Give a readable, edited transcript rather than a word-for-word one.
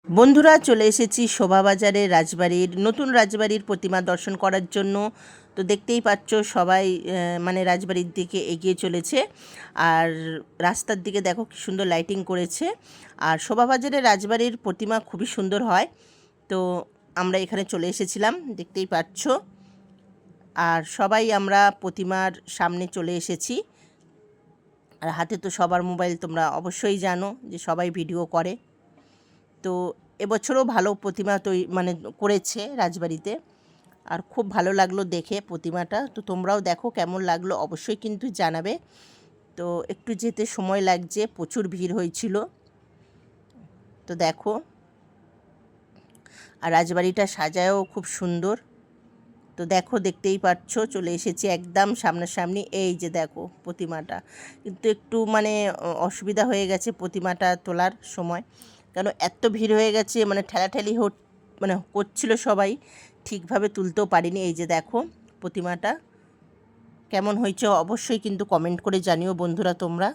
বন্ধুরা, চলে এসেছি শোভাবাজারে রাজবাড়ির নতুন রাজবাড়ির প্রতিমা দর্শন করার জন্য। তো দেখতেই পাচ্ছ সবাই মানে রাজবাড়ির দিকে এগিয়ে চলেছে। আর রাস্তার দিকে দেখো কি সুন্দর লাইটিং করেছে। আর শোভাবাজারের রাজবাড়ির প্রতিমা খুবই সুন্দর হয়। তো আমরা এখানে চলে এসেছিলাম, দেখতেই পাচ্ছ। আর সবাই আমরা প্রতিমার সামনে চলে এসেছি। আর হাতে তো সবার মোবাইল, তোমরা অবশ্যই জানো যে সবাই ভিডিও করে। তো এবছরও ভালো প্রতিমা মানে করেছে রাজবাড়িতে। আর খুব ভালো লাগলো দেখে প্রতিমাটা। তো তোমরাও দেখো কেমন লাগলো অবশ্যই কিন্তু জানাবে। তো একটু যেতে সময় লাগছে, প্রচুর ভিড় হয়েছিল। তো দেখো, আর রাজবাড়িটা সাজায়ও খুব সুন্দর। তো দেখো, দেখতেই পাচ্ছ চলে এসেছি একদম সামনাসামনি। এই যে দেখো প্রতিমাটা, কিন্তু একটু মানে অসুবিধা হয়ে গেছে প্রতিমাটা তোলার সময়, কেন এত ভিড় হয়ে গেছে, মানে ঠেলাঠেলি মানে করছিল সবাই, ঠিকভাবে তুলতেও পারিনি। এই যে দেখো প্রতিমাটা কেমন হয়েছে অবশ্যই কিন্তু কমেন্ট করে জানিও বন্ধুরা তোমরা।